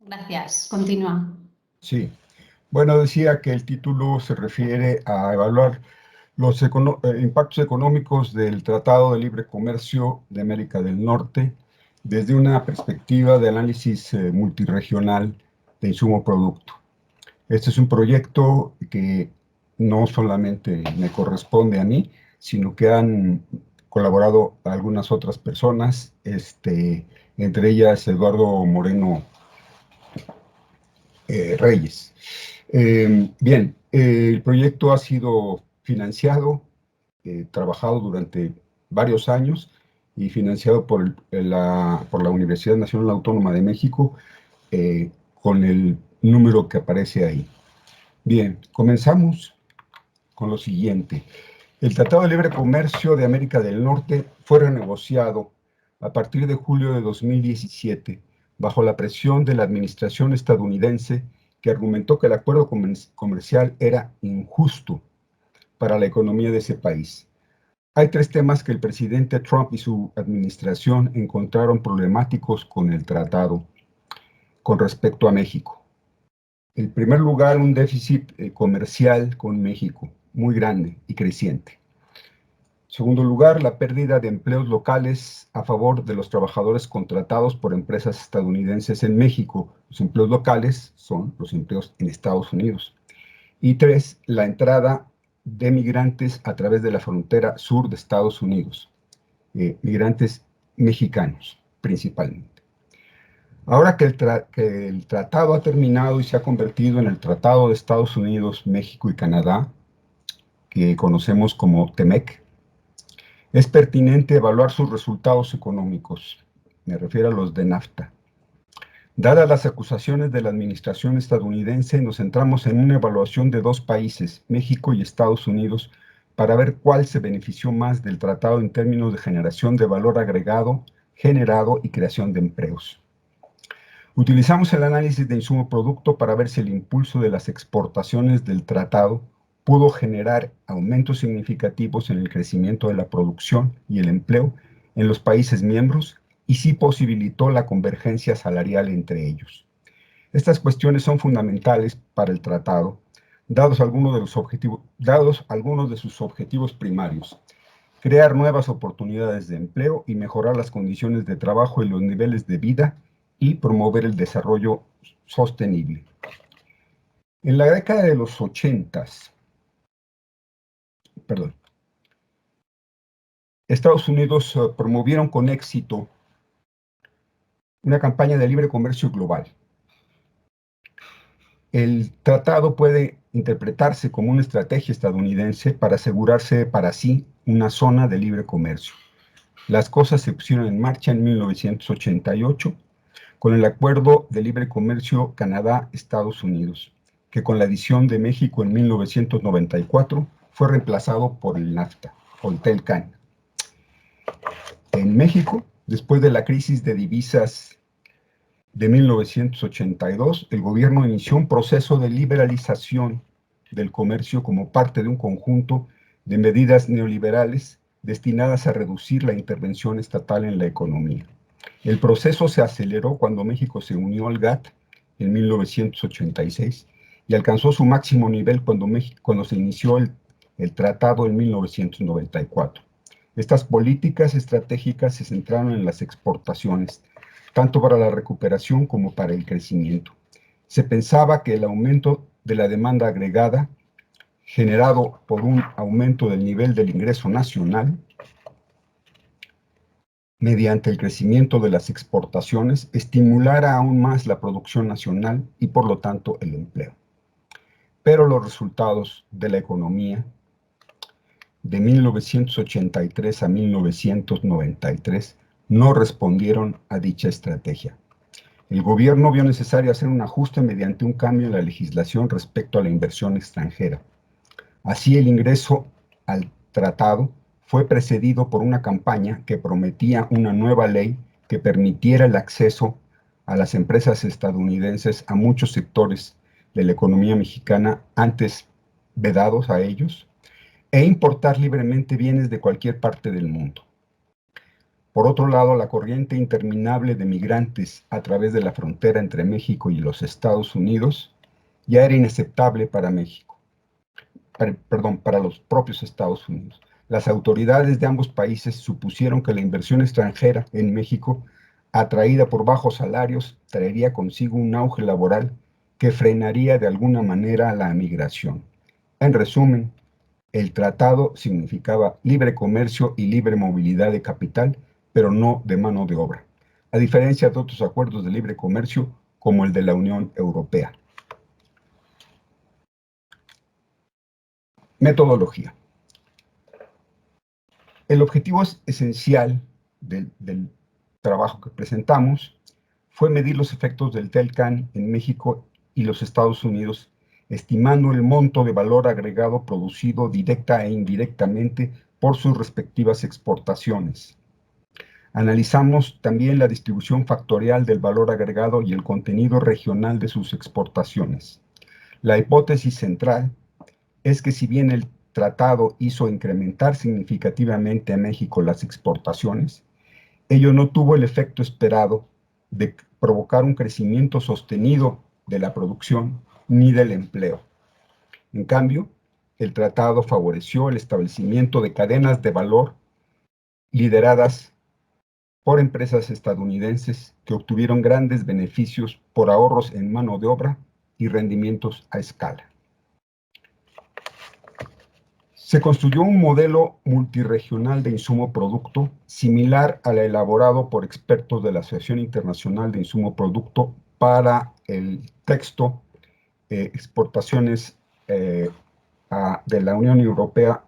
Gracias. Continúa. Sí. Bueno, decía que el título se refiere a evaluar los impactos económicos del Tratado de Libre Comercio de América del Norte desde una perspectiva de análisis multirregional de insumo-producto. Este es un proyecto que no solamente me corresponde a mí, sino que han colaborado algunas otras personas, entre ellas Eduardo Moreno Reyes. Bien, el proyecto ha sido financiado, trabajado durante varios años y financiado por la Universidad Nacional Autónoma de México con el número que aparece ahí. Bien, comenzamos con lo siguiente. El Tratado de Libre Comercio de América del Norte fue renegociado a partir de julio de 2017 bajo la presión de la administración estadounidense que argumentó que el acuerdo comercial era injusto para la economía de ese país. Hay tres temas que el presidente Trump y su administración encontraron problemáticos con el tratado con respecto a México. En primer lugar, un déficit comercial con México muy grande y creciente. En segundo lugar, la pérdida de empleos locales a favor de los trabajadores contratados por empresas estadounidenses en México. Los empleos locales son los empleos en Estados Unidos. Y tres, la entrada de migrantes a través de la frontera sur de Estados Unidos. Migrantes mexicanos, principalmente. Ahora que el tratado ha terminado y se ha convertido en el Tratado de Estados Unidos, México y Canadá, que conocemos como TEMEC, es pertinente evaluar sus resultados económicos. Me refiero a los de NAFTA. Dadas las acusaciones de la administración estadounidense, nos centramos en una evaluación de dos países, México y Estados Unidos, para ver cuál se benefició más del tratado en términos de generación de valor agregado, generado y creación de empleos. Utilizamos el análisis de insumo-producto para ver si el impulso de las exportaciones del tratado pudo generar aumentos significativos en el crecimiento de la producción y el empleo en los países miembros y si posibilitó la convergencia salarial entre ellos. Estas cuestiones son fundamentales para el tratado, dados algunos de sus objetivos primarios: crear nuevas oportunidades de empleo y mejorar las condiciones de trabajo y los niveles de vida y promover el desarrollo sostenible. En la década de los 80, Estados Unidos promovieron con éxito una campaña de libre comercio global. El tratado puede interpretarse como una estrategia estadounidense para asegurarse para sí una zona de libre comercio. Las cosas se pusieron en marcha en 1988 con el Acuerdo de Libre Comercio Canadá-Estados Unidos, que con la adición de México en 1994 fue reemplazado por el NAFTA, o el TELCAN. En México, después de la crisis de divisas de 1982, el gobierno inició un proceso de liberalización del comercio como parte de un conjunto de medidas neoliberales destinadas a reducir la intervención estatal en la economía. El proceso se aceleró cuando México se unió al GATT en 1986 y alcanzó su máximo nivel cuando se inició el tratado en 1994. Estas políticas estratégicas se centraron en las exportaciones, tanto para la recuperación como para el crecimiento. Se pensaba que el aumento de la demanda agregada, generado por un aumento del nivel del ingreso nacional, mediante el crecimiento de las exportaciones, estimulara aún más la producción nacional y por lo tanto el empleo. Pero los resultados de la economía de 1983 a 1993 no respondieron a dicha estrategia. El gobierno vio necesario hacer un ajuste mediante un cambio en la legislación respecto a la inversión extranjera. Así, el ingreso al tratado fue precedido por una campaña que prometía una nueva ley que permitiera el acceso a las empresas estadounidenses a muchos sectores de la economía mexicana antes vedados a ellos, e importar libremente bienes de cualquier parte del mundo. Por otro lado, la corriente interminable de migrantes a través de la frontera entre México y los Estados Unidos ya era inaceptable para México, para los propios Estados Unidos. Las autoridades de ambos países supusieron que la inversión extranjera en México, atraída por bajos salarios, traería consigo un auge laboral que frenaría de alguna manera la migración. En resumen, el tratado significaba libre comercio y libre movilidad de capital, pero no de mano de obra, a diferencia de otros acuerdos de libre comercio como el de la Unión Europea. Metodología. El objetivo esencial del trabajo que presentamos fue medir los efectos del TELCAN en México y los Estados Unidos, estimando el monto de valor agregado producido directa e indirectamente por sus respectivas exportaciones. Analizamos también la distribución factorial del valor agregado y el contenido regional de sus exportaciones. La hipótesis central es que si bien el tratado hizo incrementar significativamente a México las exportaciones, ello no tuvo el efecto esperado de provocar un crecimiento sostenido de la producción ni del empleo. En cambio, el tratado favoreció el establecimiento de cadenas de valor lideradas por empresas estadounidenses que obtuvieron grandes beneficios por ahorros en mano de obra y rendimientos a escala. Se construyó un modelo multirregional de insumo-producto similar al elaborado por expertos de la Asociación Internacional de Insumo-Producto para el texto Exportaciones de la Unión Europea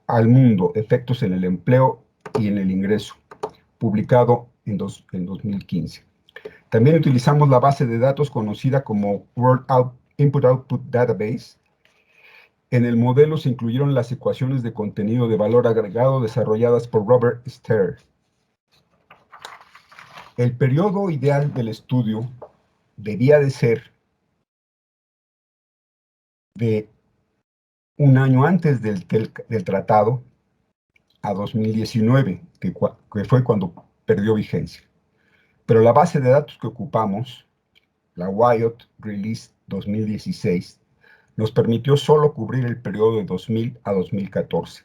al mundo, efectos en el empleo y en el ingreso, publicado en 2015. También utilizamos la base de datos conocida como World Input-Output Database. En el modelo se incluyeron las ecuaciones de contenido de valor agregado desarrolladas por Robert Stair. El periodo ideal del estudio debía de ser de un año antes del tratado a 2019, que fue cuando perdió vigencia. Pero la base de datos que ocupamos, la WIOT Release 2016, nos permitió solo cubrir el periodo de 2000 a 2014.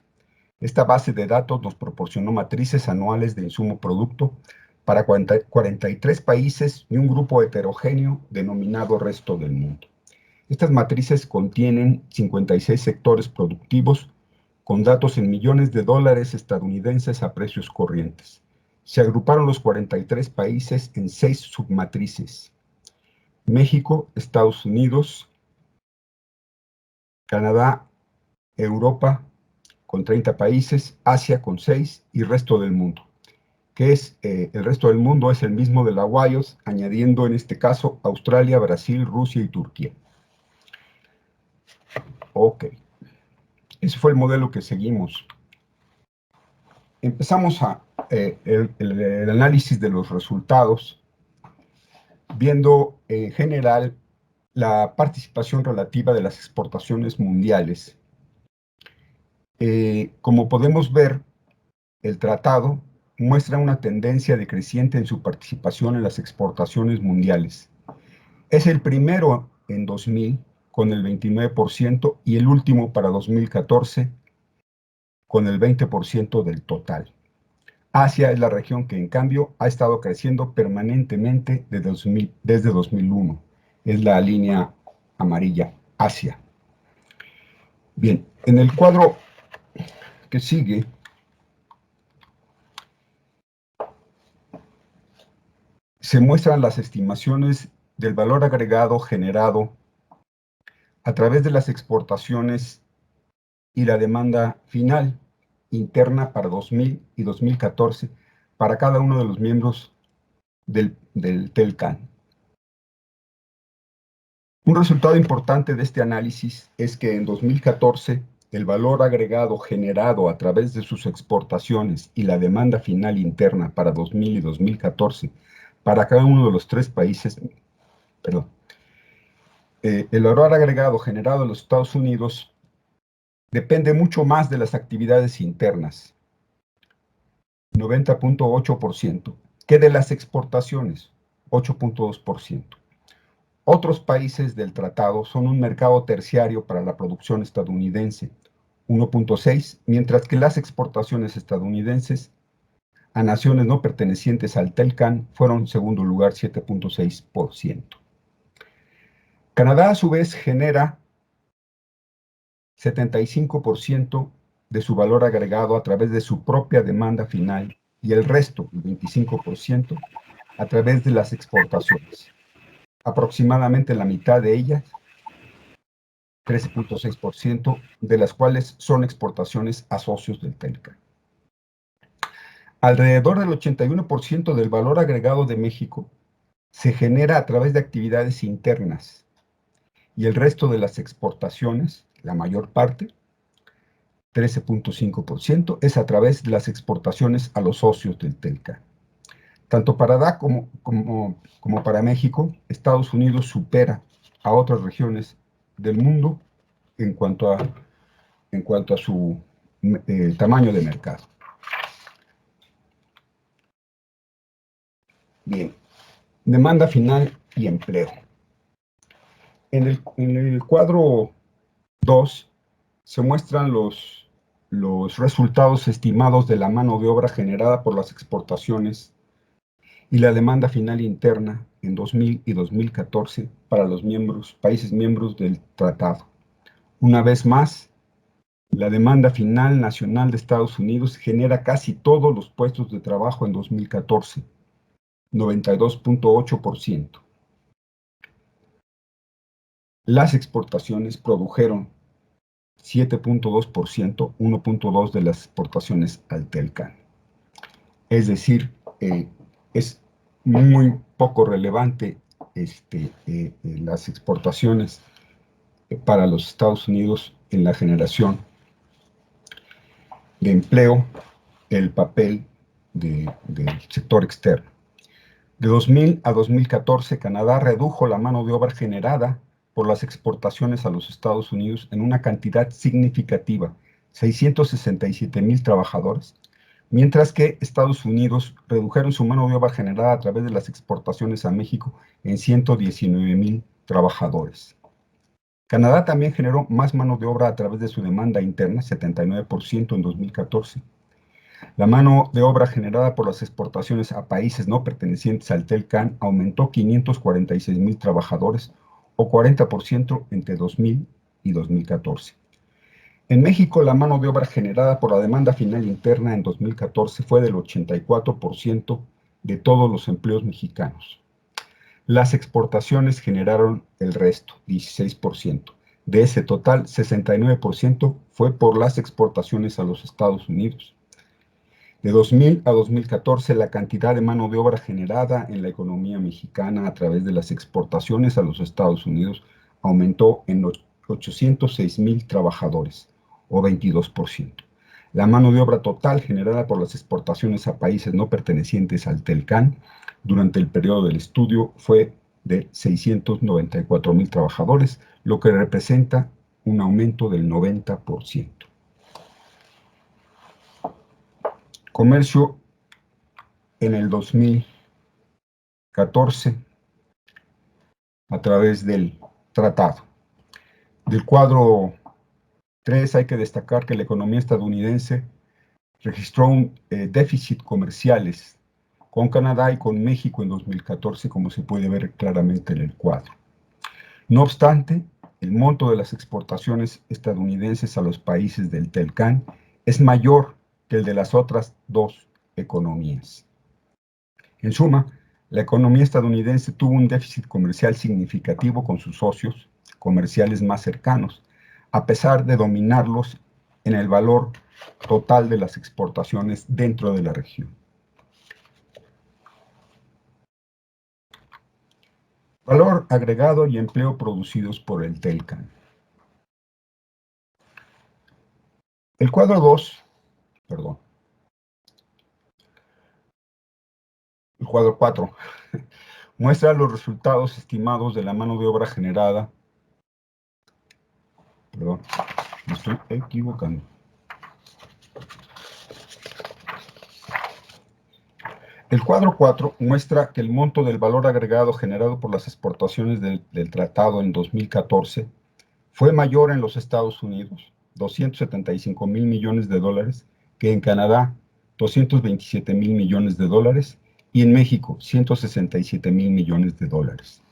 Esta base de datos nos proporcionó matrices anuales de insumo-producto para 43 países y un grupo heterogéneo denominado Resto del Mundo. Estas matrices contienen 56 sectores productivos con datos en millones de dólares estadounidenses a precios corrientes. Se agruparon los 43 países en 6 submatrices: México, Estados Unidos, Canadá, Europa, con 30 países, Asia con 6 y resto del mundo, que es el resto del mundo es el mismo de la WIOT, añadiendo en este caso Australia, Brasil, Rusia y Turquía. Ok, ese fue el modelo que seguimos. Empezamos el análisis de los resultados, viendo en general la participación relativa de las exportaciones mundiales. Como podemos ver, el tratado muestra una tendencia decreciente en su participación en las exportaciones mundiales. Es el primero en 2000 con el 29% y el último para 2014 con el 20% del total. Asia es la región que en cambio ha estado creciendo permanentemente desde 2001. Es la línea amarilla, Asia. Bien, en el cuadro que sigue, se muestran las estimaciones del valor agregado generado a través de las exportaciones y la demanda final interna para 2000 y 2014 para cada uno de los miembros del TELCAN. Un resultado importante de este análisis es que en 2014 el valor agregado generado a través de sus exportaciones y la demanda final interna para 2000 y 2014 para cada uno de los tres países, el valor agregado generado en los Estados Unidos depende mucho más de las actividades internas. 90.8%, que de las exportaciones, 8.2%. Otros países del tratado son un mercado terciario para la producción estadounidense, 1.6%, mientras que las exportaciones estadounidenses a naciones no pertenecientes al TELCAN fueron en segundo lugar 7.6%. Canadá a su vez genera 75% de su valor agregado a través de su propia demanda final y el resto, el 25%, a través de las exportaciones. Aproximadamente la mitad de ellas, 13.6%, de las cuales son exportaciones a socios del TELCAN. Alrededor del 81% del valor agregado de México se genera a través de actividades internas y el resto de las exportaciones, la mayor parte, 13.5%, es a través de las exportaciones a los socios del TELCAN. Tanto para DAC como para México, Estados Unidos supera a otras regiones del mundo en cuanto a su tamaño de mercado. Bien, demanda final y empleo. En el cuadro 2 se muestran los resultados estimados de la mano de obra generada por las exportaciones y la demanda final interna en 2000 y 2014 para los países miembros del tratado. Una vez más, la demanda final nacional de Estados Unidos genera casi todos los puestos de trabajo en 2014, 92.8%. Las exportaciones produjeron 7.2%, 1.2% de las exportaciones al TELCAN. Es decir, es muy poco relevante las exportaciones para los Estados Unidos en la generación de empleo, el papel del sector externo. De 2000 a 2014, Canadá redujo la mano de obra generada por las exportaciones a los Estados Unidos en una cantidad significativa, 667,000 trabajadores, mientras que Estados Unidos redujeron su mano de obra generada a través de las exportaciones a México en 119,000 trabajadores. Canadá también generó más mano de obra a través de su demanda interna, 79% en 2014. La mano de obra generada por las exportaciones a países no pertenecientes al TELCAN aumentó 546,000 trabajadores, o 40% entre 2000 y 2014. En México, la mano de obra generada por la demanda final interna en 2014 fue del 84% de todos los empleos mexicanos. Las exportaciones generaron el resto, 16%. De ese total, 69% fue por las exportaciones a los Estados Unidos. De 2000 a 2014, la cantidad de mano de obra generada en la economía mexicana a través de las exportaciones a los Estados Unidos aumentó en 806,000 trabajadores, o 22%. La mano de obra total generada por las exportaciones a países no pertenecientes al TELCAN durante el periodo del estudio fue de 694,000 trabajadores, lo que representa un aumento del 90%. Comercio en el 2014 a través del tratado. Del cuadro 3 hay que destacar que la economía estadounidense registró un déficit comerciales con Canadá y con México en 2014, como se puede ver claramente en el cuadro. No obstante, el monto de las exportaciones estadounidenses a los países del TELCAN es mayor que el de las otras dos economías. En suma, la economía estadounidense tuvo un déficit comercial significativo con sus socios comerciales más cercanos, a pesar de dominarlos en el valor total de las exportaciones dentro de la región. Valor agregado y empleo producidos por el TELCAN. El cuadro 2, perdón, el cuadro 4, muestra los resultados estimados de la mano de obra generada. Perdón, me estoy equivocando. El cuadro 4 muestra que el monto del valor agregado generado por las exportaciones del tratado en 2014 fue mayor en los Estados Unidos, 275 mil millones de dólares, que en Canadá, 227 mil millones de dólares, y en México, 167 mil millones de dólares.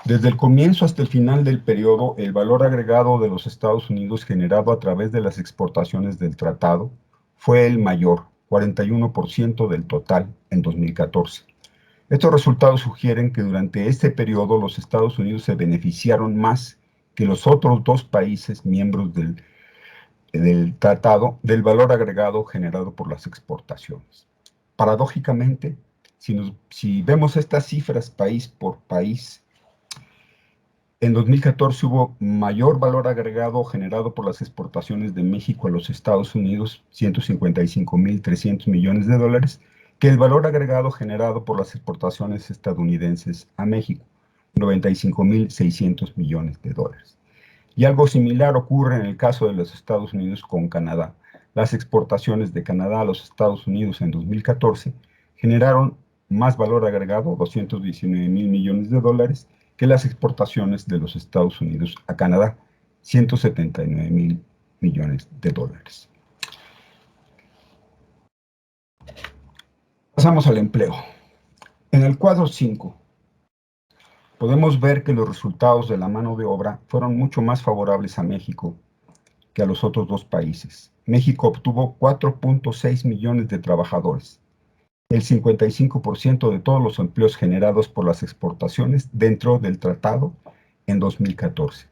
Desde el comienzo hasta el final del periodo, el valor agregado de los Estados Unidos generado a través de las exportaciones del tratado fue el mayor, 41% del total en 2014. Estos resultados sugieren que durante este periodo los Estados Unidos se beneficiaron más que los otros dos países miembros del tratado del valor agregado generado por las exportaciones. Paradójicamente, si vemos estas cifras país por país, en 2014 hubo mayor valor agregado generado por las exportaciones de México a los Estados Unidos, 155.300 millones de dólares, que el valor agregado generado por las exportaciones estadounidenses a México, 95.600 millones de dólares. Y algo similar ocurre en el caso de los Estados Unidos con Canadá. Las exportaciones de Canadá a los Estados Unidos en 2014 generaron más valor agregado, 219 mil millones de dólares, que las exportaciones de los Estados Unidos a Canadá, 179 mil millones de dólares. Pasamos al empleo. En el cuadro 5, podemos ver que los resultados de la mano de obra fueron mucho más favorables a México que a los otros dos países. México obtuvo 4.6 millones de trabajadores, el 55% de todos los empleos generados por las exportaciones dentro del tratado en 2014.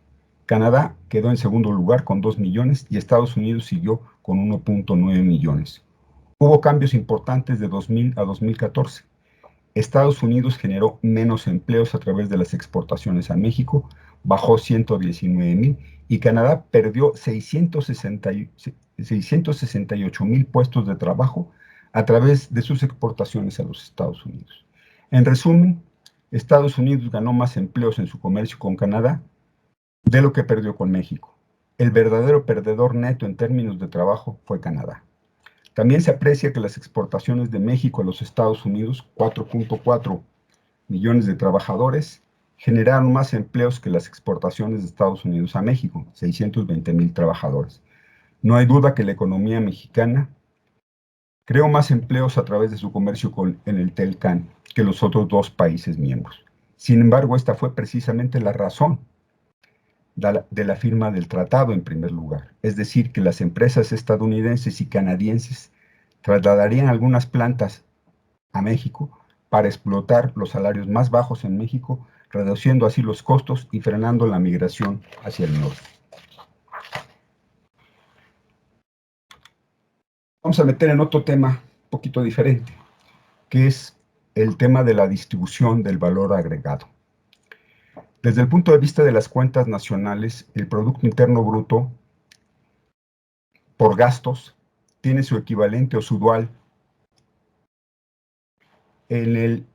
Canadá quedó en segundo lugar con 2 millones y Estados Unidos siguió con 1.9 millones. Hubo cambios importantes de 2000 a 2014. Estados Unidos generó menos empleos a través de las exportaciones a México, bajó 119,000, y Canadá perdió 668,000 puestos de trabajo a través de sus exportaciones a los Estados Unidos. En resumen, Estados Unidos ganó más empleos en su comercio con Canadá de lo que perdió con México. El verdadero perdedor neto en términos de trabajo fue Canadá. También se aprecia que las exportaciones de México a los Estados Unidos, 4.4 millones de trabajadores, generaron más empleos que las exportaciones de Estados Unidos a México, 620,000 trabajadores. No hay duda que la economía mexicana creó más empleos a través de su comercio en el TELCAN que los otros dos países miembros. Sin embargo, esta fue precisamente la razón de la firma del tratado en primer lugar, es decir, que las empresas estadounidenses y canadienses trasladarían algunas plantas a México para explotar los salarios más bajos en México, reduciendo así los costos y frenando la migración hacia el norte. Vamos a meter en otro tema un poquito diferente, que es el tema de la distribución del valor agregado. Desde el punto de vista de las cuentas nacionales, el Producto Interno Bruto por gastos tiene su equivalente o su dual en el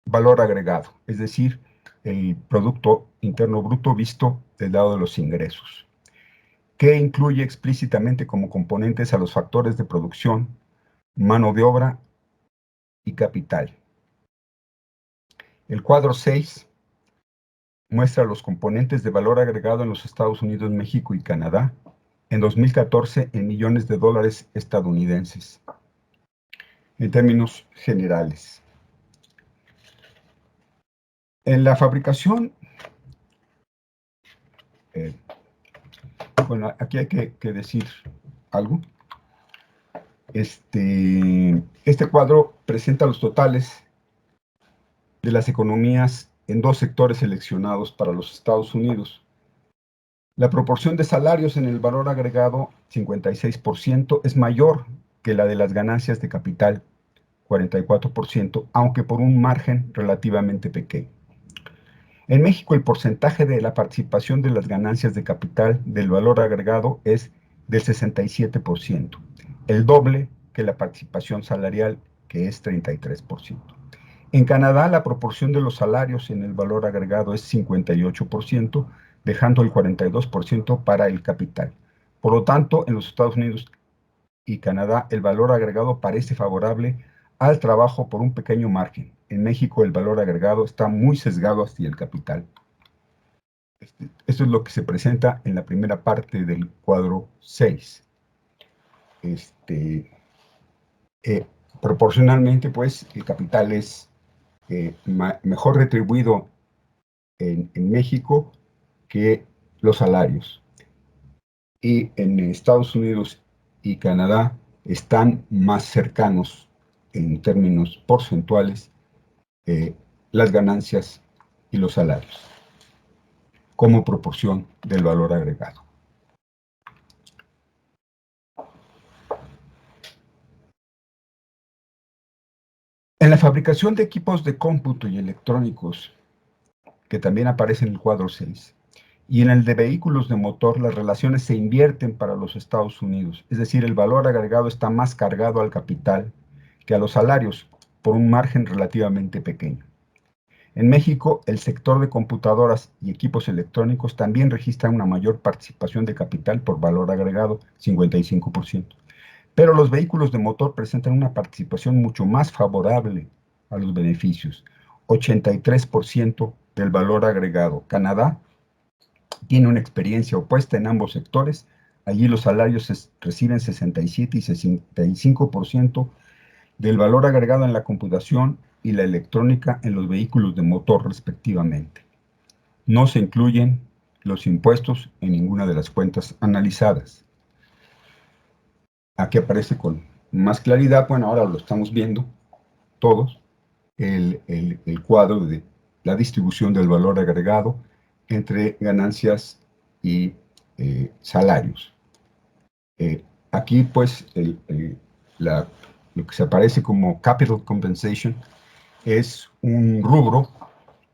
valor agregado, es decir, el Producto Interno Bruto visto del lado de los ingresos, que incluye explícitamente como componentes a los factores de producción, mano de obra y capital. El cuadro 6 muestra los componentes de valor agregado en los Estados Unidos, México y Canadá en 2014 en millones de dólares estadounidenses, en términos generales. En la fabricación, bueno, aquí hay que decir algo. Este cuadro presenta los totales de las economías en dos sectores seleccionados para los Estados Unidos. La proporción de salarios en el valor agregado, 56%, es mayor que la de las ganancias de capital, 44%, aunque por un margen relativamente pequeño. En México, el porcentaje de la participación de las ganancias de capital del valor agregado es del 67%, el doble que la participación salarial, que es 33%. En Canadá, la proporción de los salarios en el valor agregado es 58%, dejando el 42% para el capital. Por lo tanto, en los Estados Unidos y Canadá, el valor agregado parece favorable al trabajo por un pequeño margen. En México, el valor agregado está muy sesgado hacia el capital. Esto es lo que se presenta en la primera parte del cuadro 6. Eh, Proporcionalmente, pues, el capital es mejor retribuido en México que los salarios. Y en Estados Unidos y Canadá están más cercanos en términos porcentuales eh, las ganancias y los salarios como proporción del valor agregado. En la fabricación de equipos de cómputo y electrónicos, que también aparece en el cuadro 6, y en el de vehículos de motor, las relaciones se invierten para los Estados Unidos. Es decir, el valor agregado está más cargado al capital que a los salarios, por un margen relativamente pequeño. En México, el sector de computadoras y equipos electrónicos también registra una mayor participación de capital por valor agregado, 55%. Pero los vehículos de motor presentan una participación mucho más favorable a los beneficios, 83% del valor agregado. Canadá tiene una experiencia opuesta en ambos sectores. Allí los salarios reciben 67 y 65% del valor agregado en la computación y la electrónica en los vehículos de motor respectivamente. No se incluyen los impuestos en ninguna de las cuentas analizadas. Aquí aparece con más claridad, bueno, ahora lo estamos viendo todos, el cuadro de la distribución del valor agregado entre ganancias y salarios. Aquí, pues, lo que se aparece como capital compensation es un rubro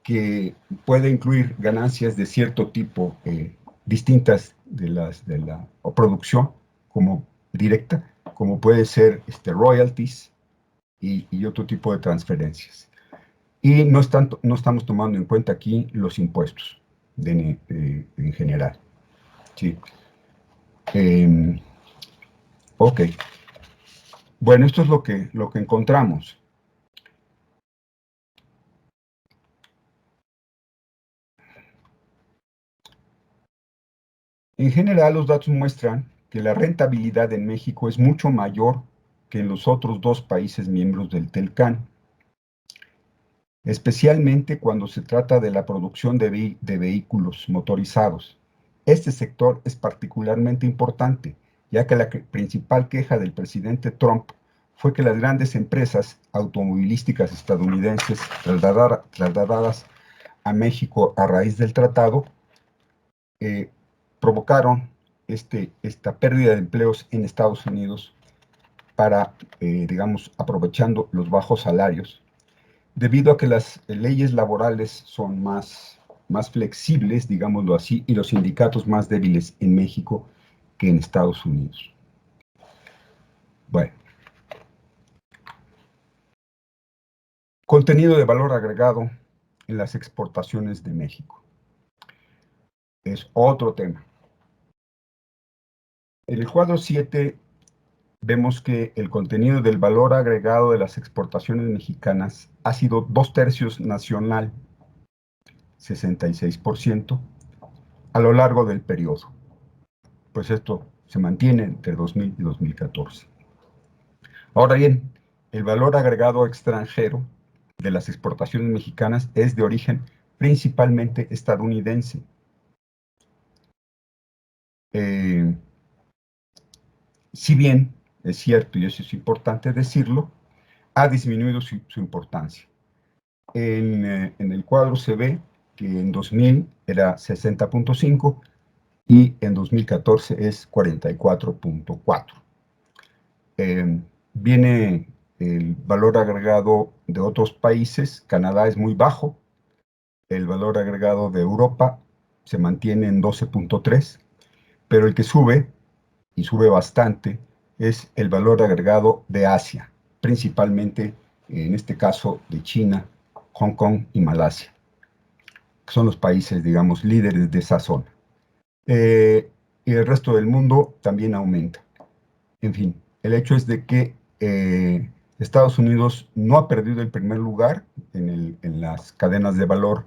que puede incluir ganancias de cierto tipo, distintas de la producción, como directa, como puede ser royalties y otro tipo de transferencias. Y no estamos tomando en cuenta aquí los impuestos en general. ¿Sí? Ok. Bueno, esto es lo que encontramos. En general, los datos muestran que la rentabilidad en México es mucho mayor que en los otros dos países miembros del TELCAN, especialmente cuando se trata de la producción de vehículos motorizados. Este sector es particularmente importante, ya que la principal queja del presidente Trump fue que las grandes empresas automovilísticas estadounidenses trasladadas a México a raíz del tratado eh, provocaron esta pérdida de empleos en Estados Unidos para, digamos, aprovechando los bajos salarios, debido a que las leyes laborales son más flexibles, digámoslo así, y los sindicatos más débiles en México que en Estados Unidos. Bueno, contenido de valor agregado en las exportaciones de México. Es otro tema. En el cuadro 7 vemos que el contenido del valor agregado de las exportaciones mexicanas ha sido 2/3 nacional, 66%, a lo largo del periodo. Pues esto se mantiene entre 2000 y 2014. Ahora bien, el valor agregado extranjero de las exportaciones mexicanas es de origen principalmente estadounidense. Eh, si bien es cierto, y eso es importante decirlo, ha disminuido su importancia. En el cuadro se ve que en 2000 era 60.5 y en 2014 es 44.4. Viene el valor agregado de otros países. Canadá es muy bajo. El valor agregado de Europa se mantiene en 12.3, pero el que sube, y sube bastante, es el valor agregado de Asia, principalmente en este caso de China, Hong Kong y Malasia, que son los países, digamos, líderes de esa zona. Y el resto del mundo también aumenta. En fin, el hecho es de que Estados Unidos no ha perdido el primer lugar en las cadenas de valor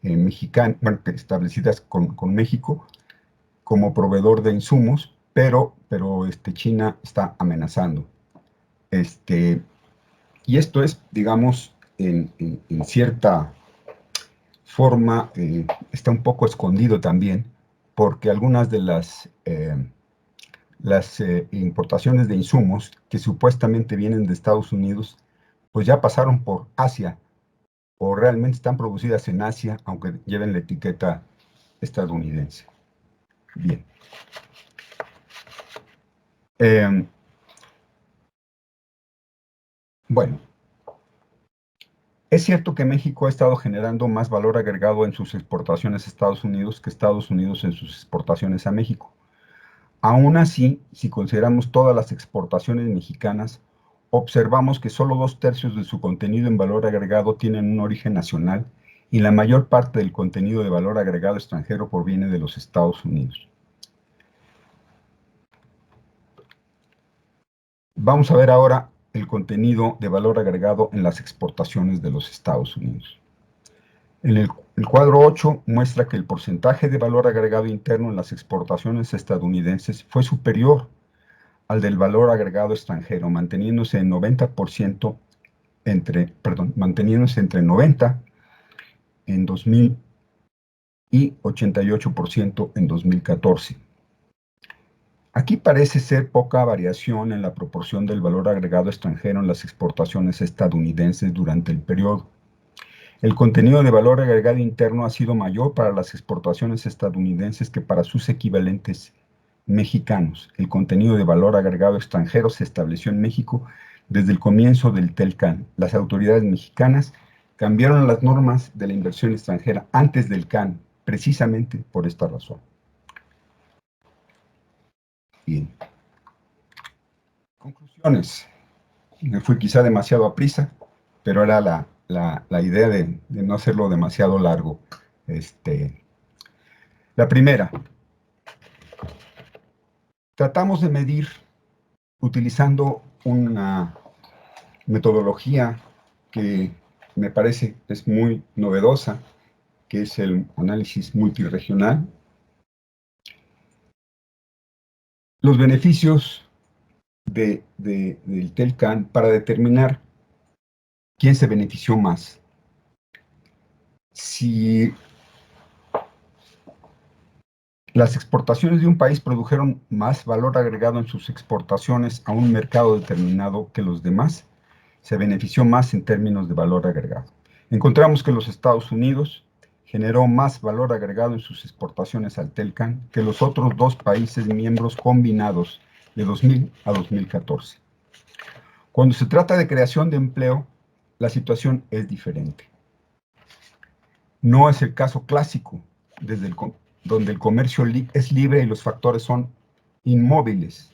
mexicanas, bueno, establecidas con México como proveedor de insumos, pero China está amenazando. Y esto es, digamos, en cierta forma, está un poco escondido también, porque algunas de las importaciones de insumos que supuestamente vienen de Estados Unidos, pues ya pasaron por Asia, o realmente están producidas en Asia, aunque lleven la etiqueta estadounidense. Bien. Bueno, es cierto que México ha estado generando más valor agregado en sus exportaciones a Estados Unidos que Estados Unidos en sus exportaciones a México. Aún así, si consideramos todas las exportaciones mexicanas, observamos que solo 2/3 de su contenido en valor agregado tienen un origen nacional y la mayor parte del contenido de valor agregado extranjero proviene de los Estados Unidos. Vamos a ver ahora el contenido de valor agregado en las exportaciones de los Estados Unidos. El cuadro 8 muestra que el porcentaje de valor agregado interno en las exportaciones estadounidenses fue superior al del valor agregado extranjero, manteniéndose en 90% manteniéndose entre 90 en 2000 y 88% en 2014. Aquí parece ser poca variación en la proporción del valor agregado extranjero en las exportaciones estadounidenses durante el periodo. El contenido de valor agregado interno ha sido mayor para las exportaciones estadounidenses que para sus equivalentes mexicanos. El contenido de valor agregado extranjero se estableció en México desde el comienzo del TELCAN. Las autoridades mexicanas cambiaron las normas de la inversión extranjera antes del CAN, precisamente por esta razón. Bien. Conclusiones. Me fui quizá demasiado a prisa, pero era la idea de no hacerlo demasiado largo. La primera, tratamos de medir utilizando una metodología que me parece es muy novedosa, que es el análisis multirregional. Los beneficios del TELCAN para determinar quién se benefició más. Si las exportaciones de un país produjeron más valor agregado en sus exportaciones a un mercado determinado que los demás, se benefició más en términos de valor agregado. Encontramos que los Estados Unidos generó más valor agregado en sus exportaciones al TELCAN que los otros dos países miembros combinados de 2000 a 2014. Cuando se trata de creación de empleo, la situación es diferente. No es el caso clásico, donde el comercio es libre y los factores son inmóviles.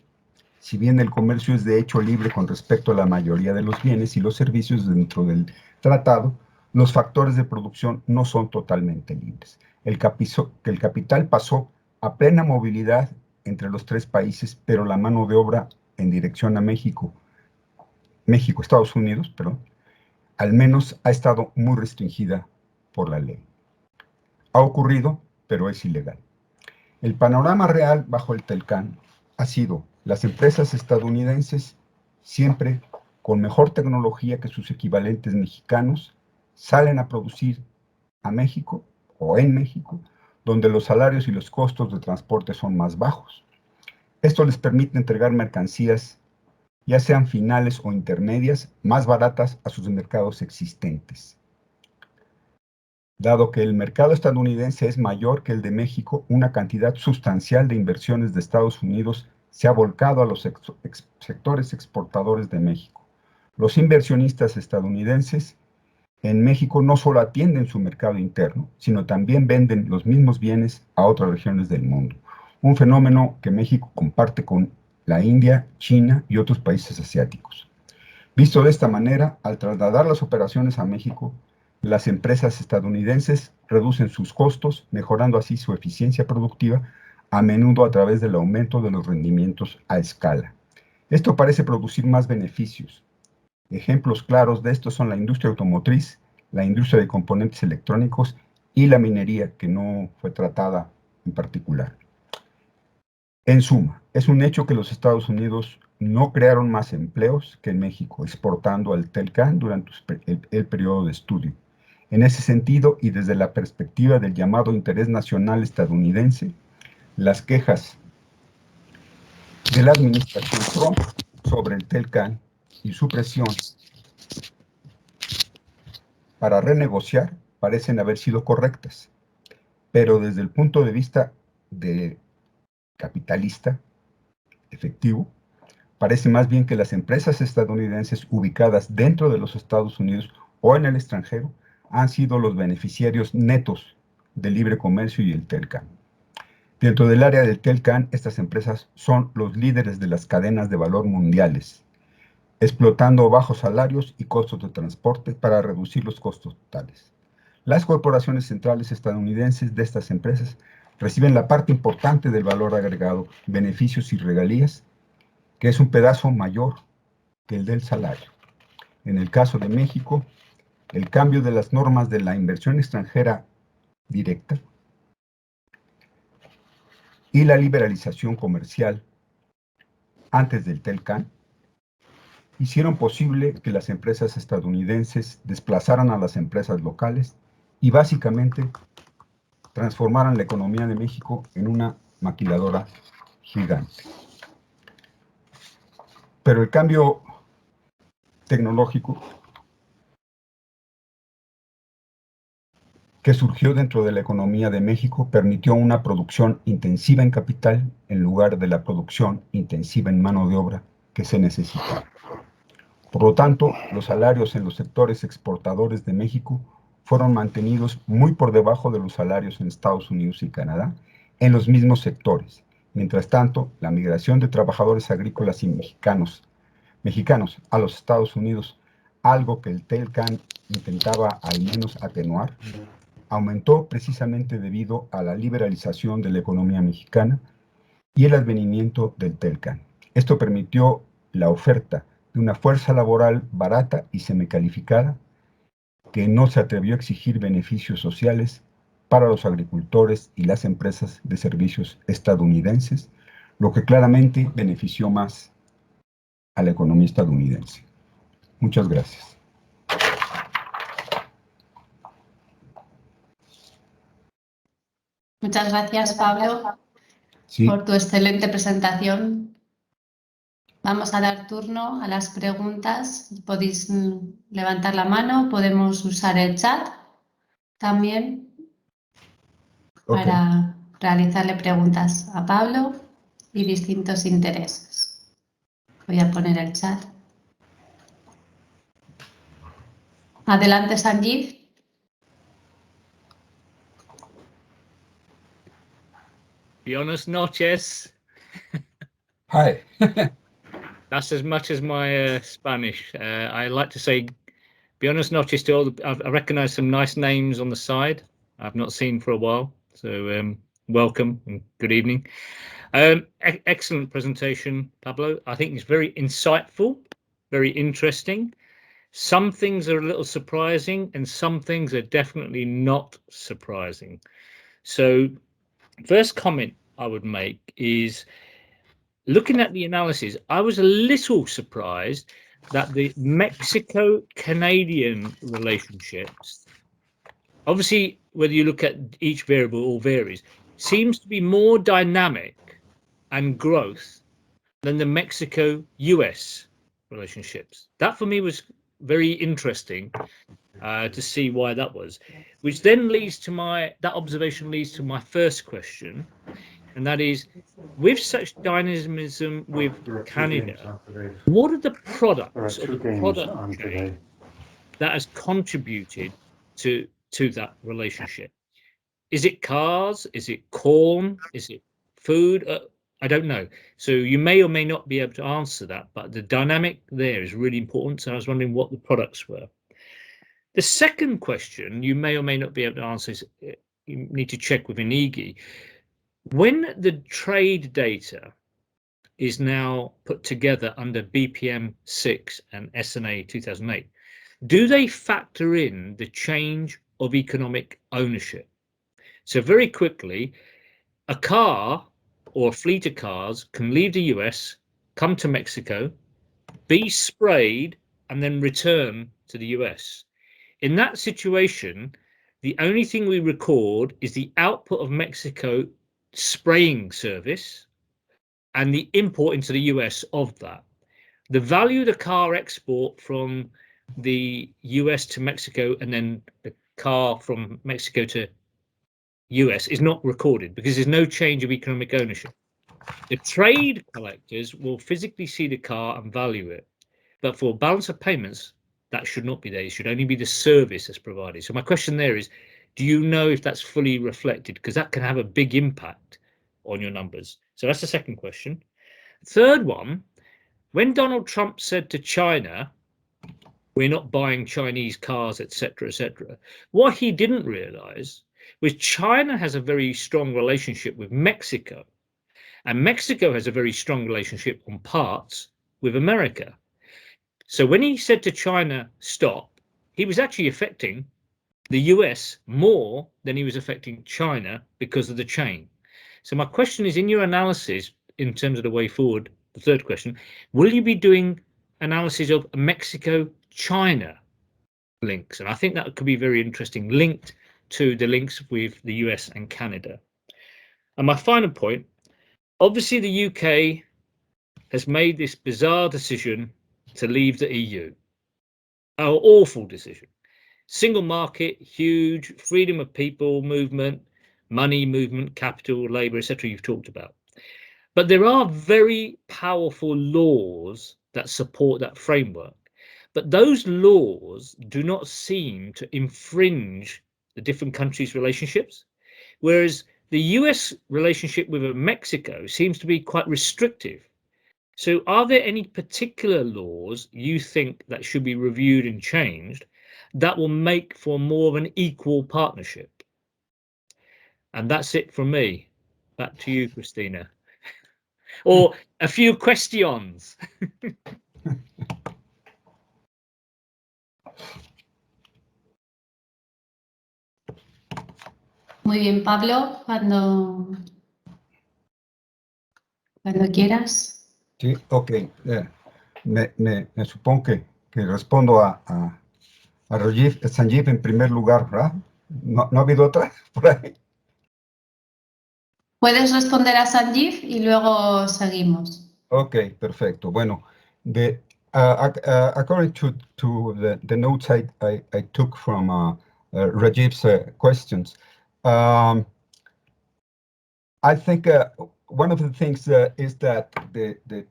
Si bien el comercio es de hecho libre con respecto a la mayoría de los bienes y los servicios dentro del tratado, los factores de producción no son totalmente libres. El capital pasó a plena movilidad entre los tres países, pero la mano de obra en dirección a Estados Unidos, al menos ha estado muy restringida por la ley. Ha ocurrido, pero es ilegal. El panorama real bajo el TELCAN ha sido las empresas estadounidenses, siempre con mejor tecnología que sus equivalentes mexicanos, salen a producir a México o en México, donde los salarios y los costos de transporte son más bajos. Esto les permite entregar mercancías, ya sean finales o intermedias, más baratas a sus mercados existentes. Dado que el mercado estadounidense es mayor que el de México, una cantidad sustancial de inversiones de Estados Unidos se ha volcado a los sectores exportadores de México. Los inversionistas estadounidenses en México no solo atienden su mercado interno, sino también venden los mismos bienes a otras regiones del mundo. Un fenómeno que México comparte con la India, China y otros países asiáticos. Visto de esta manera, al trasladar las operaciones a México, las empresas estadounidenses reducen sus costos, mejorando así su eficiencia productiva, a menudo a través del aumento de los rendimientos a escala. Esto parece producir más beneficios. Ejemplos claros de esto son la industria automotriz, la industria de componentes electrónicos y la minería, que no fue tratada en particular. En suma, es un hecho que los Estados Unidos no crearon más empleos que en México, exportando al TELCAN durante el periodo de estudio. En ese sentido, y desde la perspectiva del llamado interés nacional estadounidense, las quejas de la administración Trump sobre el TELCAN y su presión para renegociar parecen haber sido correctas, pero desde el punto de vista de capitalista efectivo, parece más bien que las empresas estadounidenses ubicadas dentro de los Estados Unidos o en el extranjero han sido los beneficiarios netos del libre comercio y el TELCAN. Dentro del área del TELCAN, estas empresas son los líderes de las cadenas de valor mundiales, explotando bajos salarios y costos de transporte para reducir los costos totales. Las corporaciones centrales estadounidenses de estas empresas reciben la parte importante del valor agregado, beneficios y regalías, que es un pedazo mayor que el del salario. En el caso de México, el cambio de las normas de la inversión extranjera directa y la liberalización comercial antes del TELCAN hicieron posible que las empresas estadounidenses desplazaran a las empresas locales y básicamente transformaran la economía de México en una maquiladora gigante. Pero el cambio tecnológico que surgió dentro de la economía de México permitió una producción intensiva en capital en lugar de la producción intensiva en mano de obra que se necesitaba. Por lo tanto, los salarios en los sectores exportadores de México fueron mantenidos muy por debajo de los salarios en Estados Unidos y Canadá en los mismos sectores. Mientras tanto, la migración de trabajadores agrícolas y mexicanos a los Estados Unidos, algo que el TELCAN intentaba al menos atenuar, aumentó precisamente debido a la liberalización de la economía mexicana y el advenimiento del TELCAN. Esto permitió la oferta de una fuerza laboral barata y semicalificada que no se atrevió a exigir beneficios sociales para los agricultores y las empresas de servicios estadounidenses, lo que claramente benefició más a la economía estadounidense. Muchas gracias. Muchas gracias, Pablo, Sí. por tu excelente presentación. Vamos a dar turno a las preguntas. Podéis levantar la mano, podemos usar el chat también para realizarle preguntas a Pablo y distintos intereses. Voy a poner el chat. Adelante, Sanjeev. Buenas noches. Hi. That's as much as my Spanish. I like to say buenas noches to all. I recognize some nice names on the side I've not seen for a while. So welcome and good evening. Excellent presentation, Pablo. I think it's very insightful, very interesting. Some things are a little surprising and some things are definitely not surprising. So first comment I would make is, looking at the analysis, I was a little surprised that the Mexico-Canadian relationships, obviously, whether you look at each variable or varies, seems to be more dynamic and growth than the Mexico-US relationships. That for me was very interesting to see why that was, which then leads to that observation leads to my first question. And that is, with such dynamism with Canada, what are the products or the product chain that has contributed to that relationship? Is it cars? Is it corn? Is it food? I don't know. So you may or may not be able to answer that, but the dynamic there is really important. So I was wondering what the products were. The second question you may or may not be able to answer is, you need to check with Inigi. When the trade data is now put together under BPM 6 and SNA 2008. Do they factor in the change of economic ownership? So very quickly, a car or a fleet of cars can leave the US, come to Mexico, be sprayed, and then return to the US. In that situation, the only thing we record is the output of Mexico spraying service and the import into the US of that. The value of the car export from the US to Mexico and then the car from Mexico to US is not recorded because there's no change of economic ownership. The trade collectors will physically see the car and value it, but for balance of payments, that should not be there. It should only be the service that's provided. So my question there is, do you know if that's fully reflected? Because that can have a big impact on your numbers. So that's the second question. Third one, when Donald Trump said to China, we're not buying Chinese cars, etc., etc., what he didn't realize was China has a very strong relationship with Mexico, and Mexico has a very strong relationship on parts with America. So when he said to China, stop, he was actually affecting the US more than he was affecting China because of the chain. So my question is, in your analysis, in terms of the way forward, the third question, will you be doing analysis of Mexico-China links? And I think that could be very interesting, linked to the links with the US and Canada. And my final point, obviously the UK has made this bizarre decision to leave the EU. An awful decision. Single market, huge, freedom of people movement, money movement, capital, labour, etc. you've talked about. But there are very powerful laws that support that framework. But those laws do not seem to infringe the different countries' relationships, whereas the US relationship with Mexico seems to be quite restrictive. So are there any particular laws you think that should be reviewed and changed that will make for more of an equal partnership? And that's it from me. Back to you, Christina. Or a few questions. Muy bien, Pablo, cuando quieras. Sí, ok. Me supongo que respondo a Sanjeev en primer lugar, ¿verdad? ¿No ha habido otra por ahí? Puedes responder a Sanjeev y luego seguimos. Ok, perfecto. Bueno, according to the notes I took from Rajiv's questions, I think one of the things is that the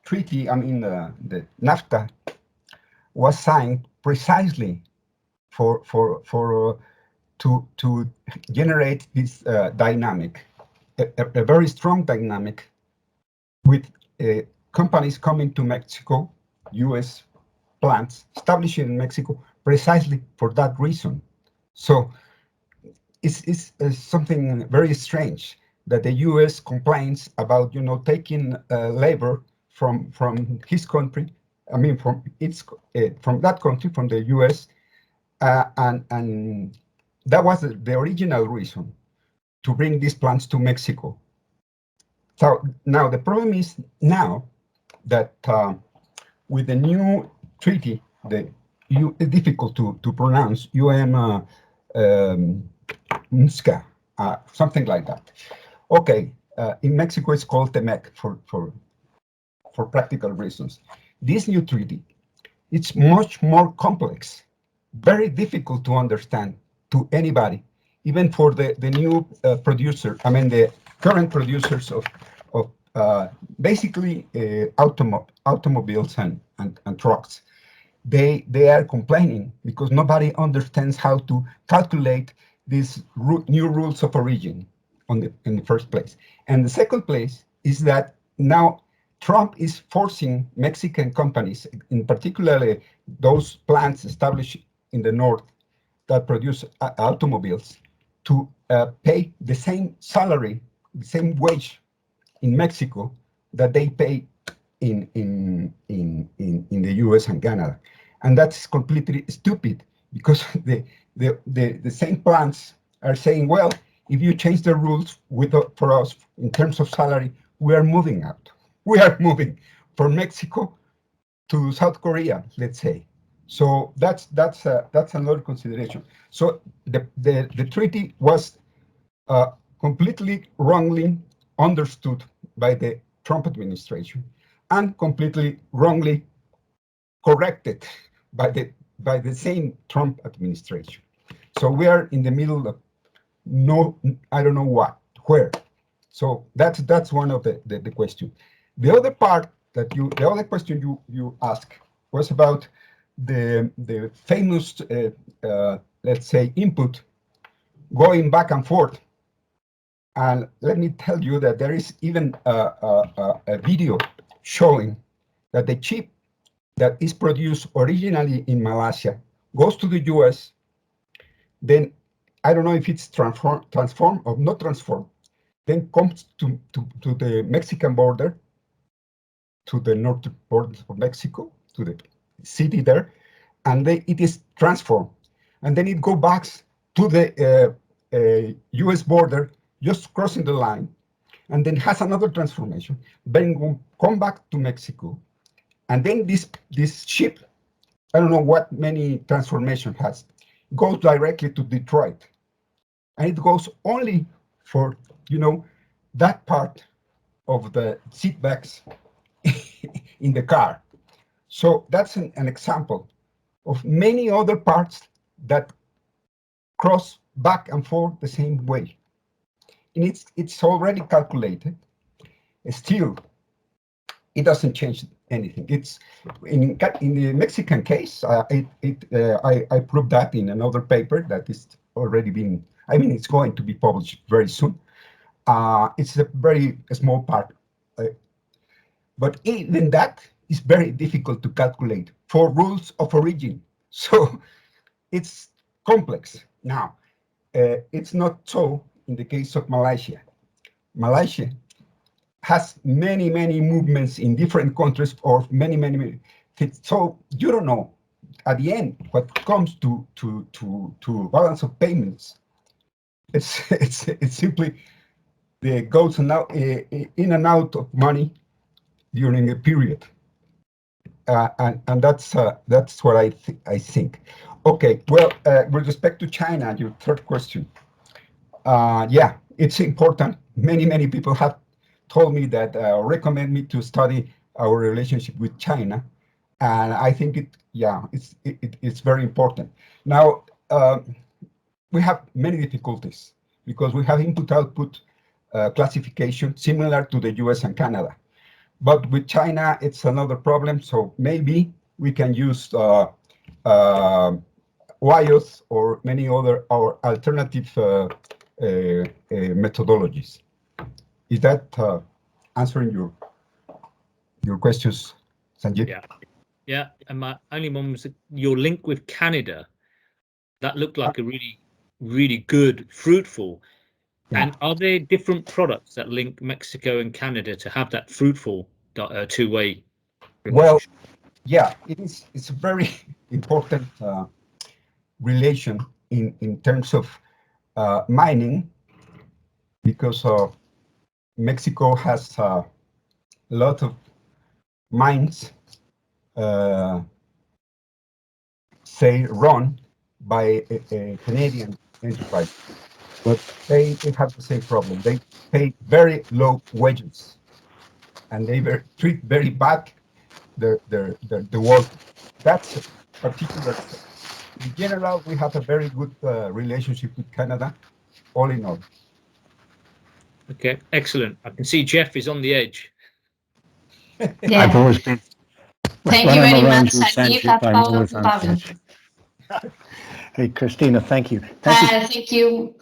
treaty, the NAFTA, was signed precisely to generate this dynamic, a very strong dynamic with companies coming to Mexico, U.S. plants, establishing in Mexico precisely for that reason. So it's something very strange that the U.S. complains about, taking labor from his country, from that country, from the U.S., and that was the original reason to bring these plants to Mexico. So now the problem is now that with the new treaty, it's difficult to pronounce, UNSCA, something like that. Okay, in Mexico it's called TEMEC for practical reasons. This new treaty, it's much more complex, very difficult to understand to anybody, even for the new producer, the current producers of basically automobiles and trucks. They are complaining because nobody understands how to calculate these new rules of origin in the first place. And the second place is that now Trump is forcing Mexican companies, in particular those plants established in the north that produce automobiles, to pay the same salary, the same wage in Mexico that they pay in the US and Canada. And that's completely stupid, because the same plants are saying, well, if you change the rules for us in terms of salary, we are moving out. We are moving from Mexico to South Korea, let's say. So that's another consideration. So the treaty was completely wrongly understood by the Trump administration, and completely wrongly corrected by the same Trump administration. So we are in the middle of I don't know where. So that's one of the question. The other part the other question you asked was about the famous let's say input going back and forth. And let me tell you that there is even a video showing that the chip that is produced originally in Malaysia goes to the US, then I don't know if it's transformed or not transformed, then comes to the Mexican border, to the north border of Mexico, to the city there, and it is transformed. And then it goes back to the US border, just crossing the line, and then has another transformation, then come back to Mexico. And then this ship, I don't know what many transformation has, goes directly to Detroit. And it goes only for, that part of the seat backs in the car. So that's an example of many other parts that cross back and forth the same way. And it's already calculated. Still, it doesn't change anything. It's in the Mexican case. I proved that in another paper that is already been. I mean, it's going to be published very soon. It's a very small part, but even that is very difficult to calculate for rules of origin. So it's complex. Now, it's not so in the case of Malaysia. Malaysia has many movements in different countries, or many. So you don't know at the end what comes to balance of payments. It's simply the goes now in and out of money during a period, and that's what I think. Okay, well, with respect to China, your third question, yeah, it's important. Many people have told me that recommend me to study our relationship with China, and I think it's very important. Now we have many difficulties because we have input-output classification similar to the US and Canada, but with China it's another problem. So maybe we can use WIOS or many other alternative methodologies. Is that answering your questions, Sanjeev? Yeah. And my only one was your link with Canada. That looked like a really good, fruitful. Yeah. And are there different products that link Mexico and Canada to have that fruitful two-way relationship? Well, yeah, it's a very important relation in terms of mining, because Mexico has a lot of mines, say, run by a Canadian enterprise, but they have the same problem. They pay very low wages, and they treat very bad the work. That's particular. In general, we have a very good relationship with Canada, all in all. Okay, excellent. I can see Jeff is on the edge. Yeah. I've always been. Thank you very much, Sanjeev. Hey, Cristina, thank you. Thank you.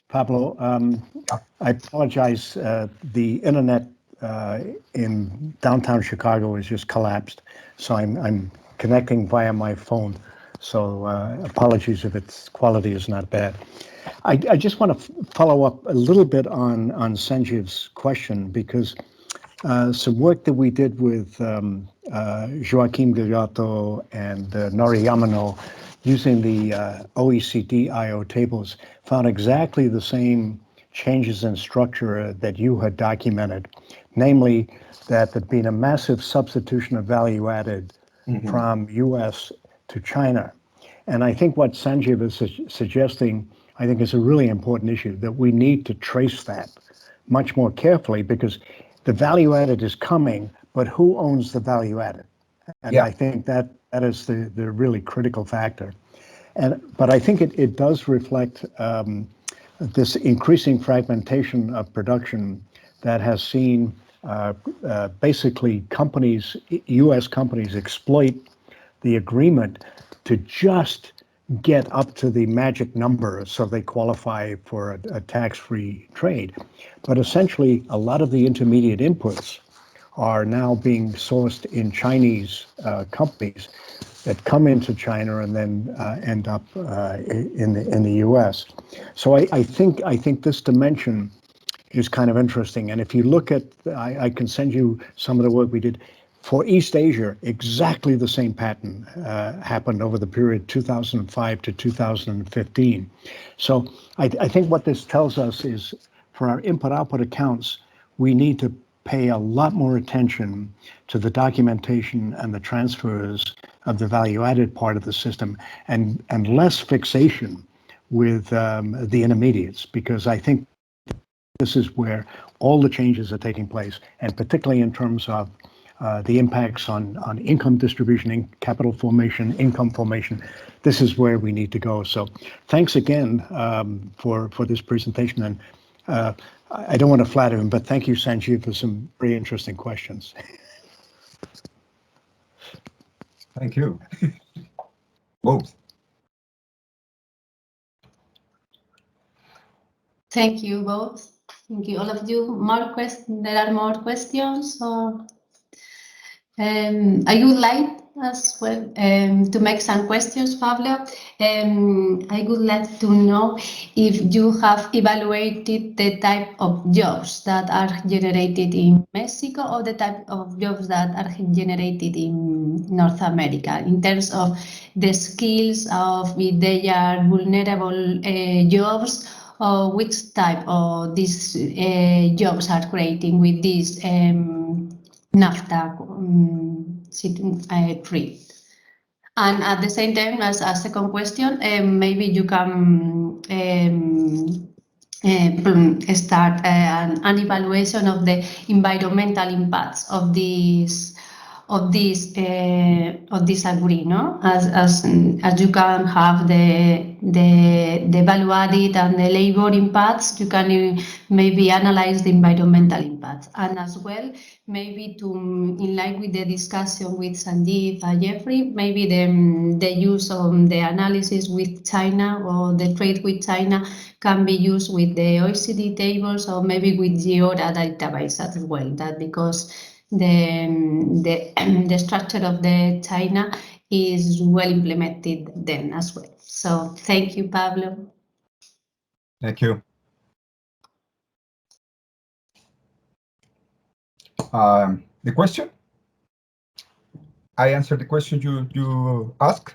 Pablo, I apologize. The internet in downtown Chicago has just collapsed, so I'm connecting via my phone. So apologies if its quality is not bad. I just want to follow up a little bit on Sanjeev's question, because some work that we did with Joaquim Gallato and Nori Yamano using the OECD IO tables found exactly the same changes in structure that you had documented, namely that there'd been a massive substitution of value added from US to China. And I think what Sanjeev is suggesting, I think, is a really important issue, that we need to trace that much more carefully, because the value added is coming, but who owns the value added? And I think that is the really critical factor. But I think it does reflect this increasing fragmentation of production that has seen basically companies, US companies, exploit the agreement to just get up to the magic number so they qualify for a tax-free trade. But essentially, a lot of the intermediate inputs are now being sourced in Chinese companies that come into China and then end up in the US. So I think this dimension is kind of interesting. And if you look at, I can send you some of the work we did for East Asia. Exactly the same pattern happened over the period 2005 to 2015. So I think what this tells us is, for our input-output accounts, we need to pay a lot more attention to the documentation and the transfers of the value-added part of the system, and less fixation with the intermediates, because I think this is where all the changes are taking place, and particularly in terms of the impacts on income distribution, capital formation, income formation. This is where we need to go. So thanks again for this presentation. And I don't want to flatter him, but thank you, Sanjeev, for some very interesting questions. Thank you. Both. Thank you both. Thank you, all of you. There are more questions? Or, I would like as well to make some questions, Pablo. I would like to know if you have evaluated the type of jobs that are generated in Mexico, or the type of jobs that are generated in North America, in terms of the skills of if they are vulnerable jobs, or which type of these jobs are creating with this NAFTA trade. And at the same time, as a second question, maybe you can start an evaluation of the environmental impacts of this agree, no? As you can have the value added and the labor impacts, you can maybe analyze the environmental impacts, and as well maybe to, in line with the discussion with Sanjeev and Jeffrey, maybe the use of the analysis with China, or the trade with China, can be used with the OECD tables, or maybe with GEORA database as well. That because the structure of the China is well implemented then as well. So thank you, Pablo. Thank you. The question? I answered the question you asked.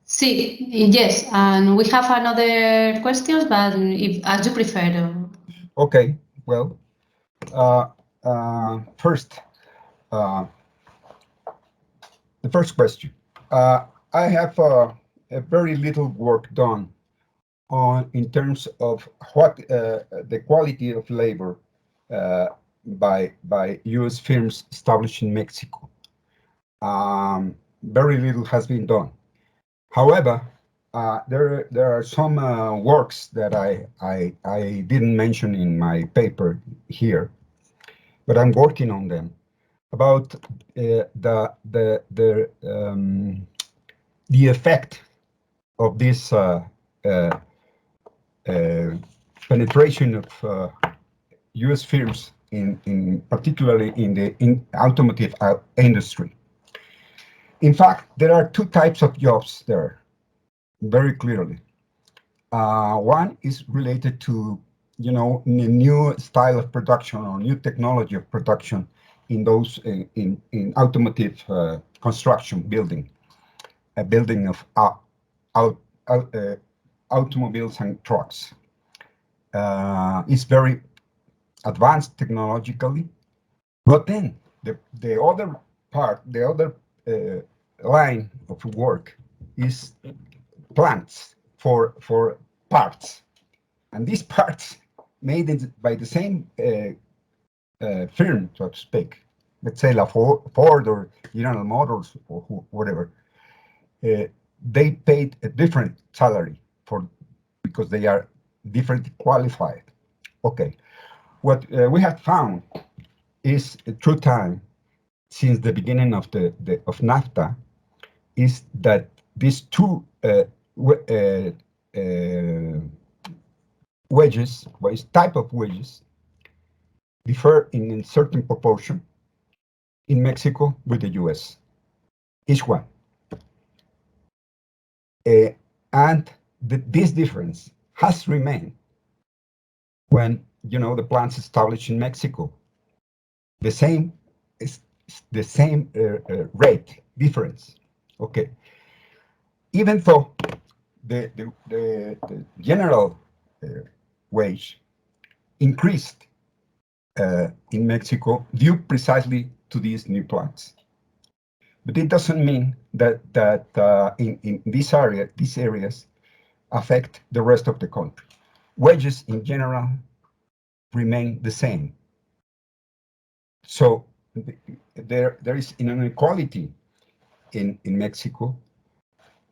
Sí, yes, and we have another questions, but if as you prefer. Okay, well, first, the first question. I have a very little work done in terms of what the quality of labor by U.S. firms established in Mexico. Very little has been done. However, there are some works that I didn't mention in my paper here, but I'm working on them, about the effect of this penetration of U.S. firms, particularly in the automotive industry. In fact, there are two types of jobs there, very clearly. One is related to, new style of production or new technology of production in those in automotive construction building, a building of automobiles and trucks. It's very advanced technologically, but then the other part, the other line of work is plants for parts, and these parts made by the same firm, so to speak, let's say Ford or General Motors or whatever. They paid a different salary because they are differently qualified. Okay, what we have found is through time, since the beginning of of NAFTA, is that these two wages, type of wages, differ in a certain proportion in Mexico with the US, each one. And this difference has remained when, the plants established in Mexico. The same is the same rate difference. Okay. Even though the general wage increased in Mexico due precisely to these new plants. But it doesn't mean that in these areas affect the rest of the country. Wages in general remain the same. So there is an inequality in Mexico.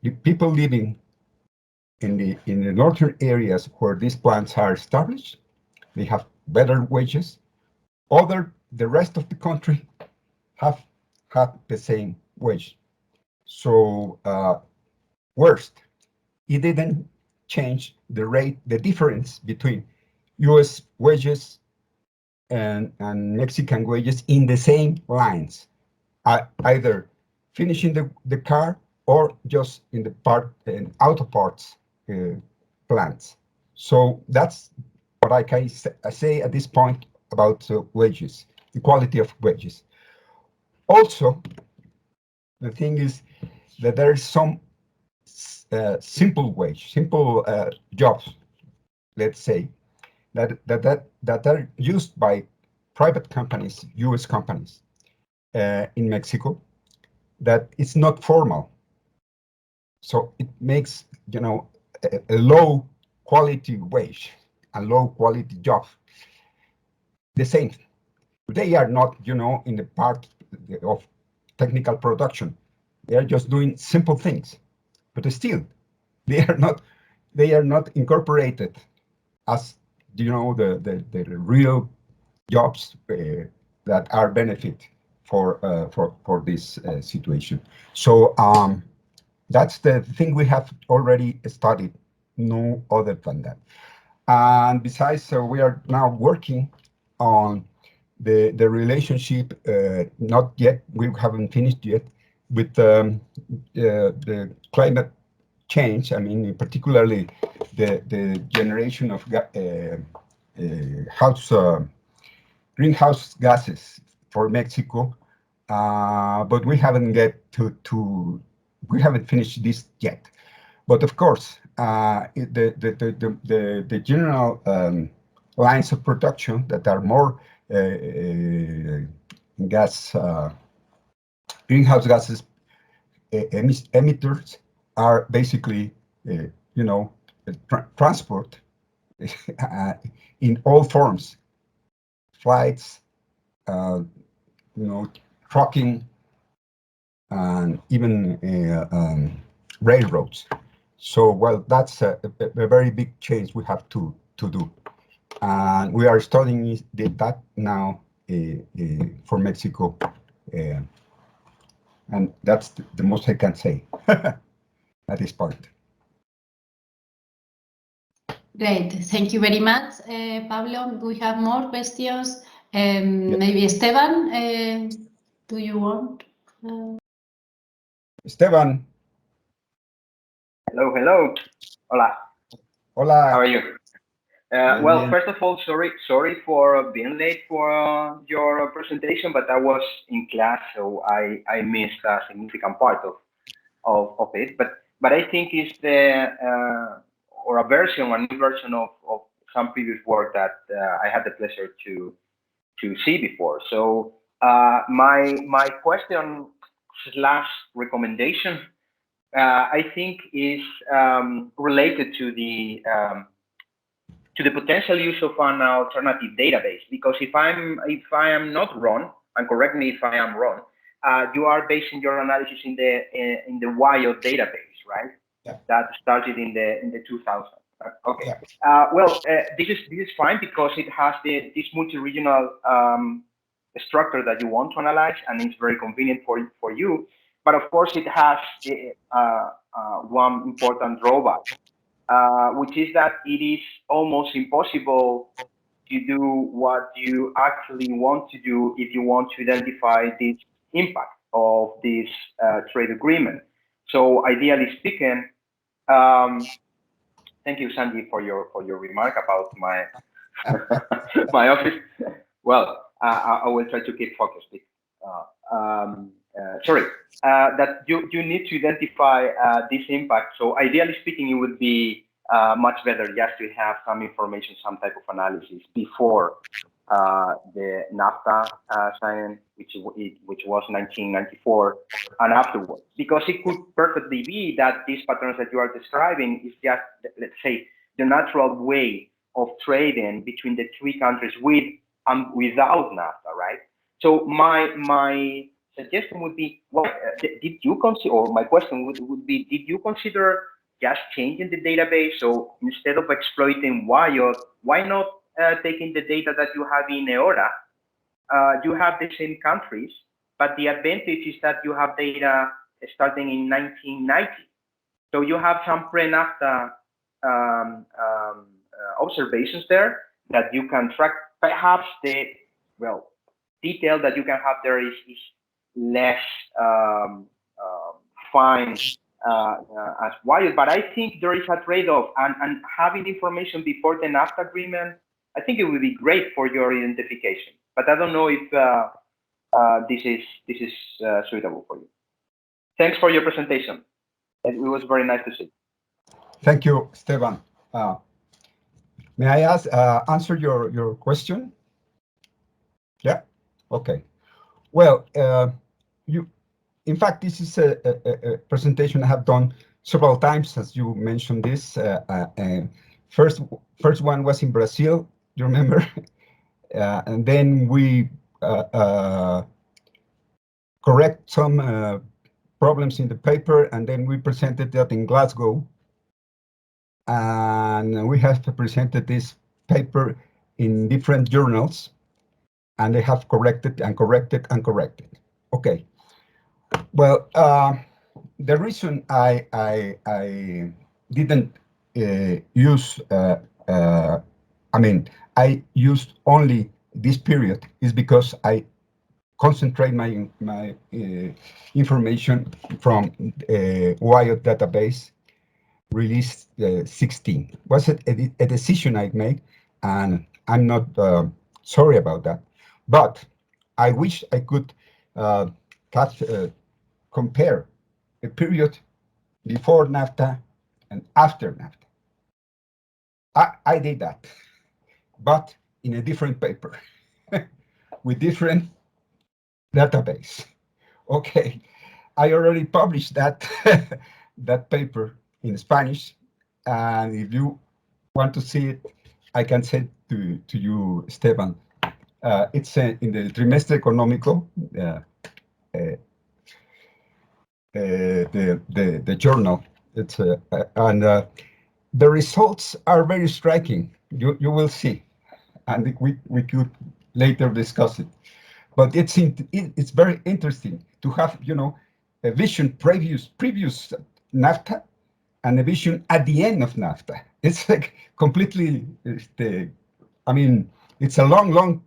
The people living in the northern areas where these plants are established, they have better wages. The rest of the country have the same wage. So worst, it didn't change the rate, the difference between US wages and Mexican wages in the same lines, either finishing the car or just in the auto parts plants. So that's what I can say at this point about wages, equality of wages. Also, the thing is that there is some simple jobs, let's say, that are used by private companies, US companies in Mexico, that it's not formal. So it makes, a low quality wage, a low quality job. The same. They are not, in the part of technical production. They are just doing simple things, but still, they are not incorporated as, the real jobs that are benefit for this situation. So that's the thing we have already studied, no other than that. And besides, we are now working on the relationship, not yet, we haven't finished yet, with the climate change. I mean, particularly the generation of greenhouse gases for Mexico, but we haven't we haven't finished this yet. But of course, the general lines of production that are more greenhouse gases emitters are basically, transport in all forms, flights, trucking, and even railroads. So, well, that's a very big change we have to do. And we are studying that now for Mexico. And that's the most I can say at this point. Great. Thank you very much, Pablo. We have more questions. Maybe Esteban, do you want? Esteban. Hello. Hola. Hola. How are you? Well, first of all, sorry for being late for your presentation, but I was in class, so I missed a significant part of it. But I think it's or a new version of some previous work that I had the pleasure to see before. So my question / recommendation, I think, is related to the potential use of an alternative database. Because if I am not wrong, and correct me if I am wrong, you are basing your analysis in the WIOD database, right? Yeah. That started in the 2000s. Okay. Yeah. Well, this is fine because it has this multi-regional structure that you want to analyze, and it's very convenient for you. But of course, it has one important drawback, which is that it is almost impossible to do what you actually want to do if you want to identify the impact of this trade agreement. So ideally speaking, thank you, Sandy, for your remark about my my office. Well, I will try to keep focused. Sorry, that you need to identify this impact. So ideally speaking, it would be much better just to have some information, some type of analysis before the NAFTA signing, which was 1994, and afterwards, because it could perfectly be that these patterns that you are describing is just, let's say, the natural way of trading between the three countries with and without NAFTA, right? So my suggestion would be, well, did you consider, or my question would be, did you consider just changing the database? So instead of exploiting WIOD, why not taking the data that you have in EORA? You have the same countries, but the advantage is that you have data starting in 1990. So you have some pre-NAFTA observations there that you can track. Perhaps the detail that you can have there is less fine as WIOD, but I think there is a trade-off, and having information before the NAFTA agreement, I think it would be great for your identification. But I don't know if this is suitable for you. Thanks for your presentation. It was very nice to see. Thank you, Esteban. May I answer your question? Yeah. Okay. Well, in fact, this is a presentation I have done several times, as you mentioned. This first one was in Brazil, you remember, and then we correct some problems in the paper, and then we presented that in Glasgow, and we have presented this paper in different journals, and they have corrected and corrected and corrected. Okay. Well, the reason I didn't use, I used only this period is because I concentrate my information from WIOD database release 16. Was it a decision I made, and I'm not sorry about that. But I wish I could compare a period before NAFTA and after NAFTA. I did that, but in a different paper with different database. Okay, I already published that that paper in Spanish, and if you want to see it, I can send to you, Esteban. It's in the Trimestre Económico, the journal. It's and the results are very striking. You will see, and we could later discuss it. But it's very interesting to have, you know, a vision previous NAFTA and a vision at the end of NAFTA. It's like completely, I mean, it's a long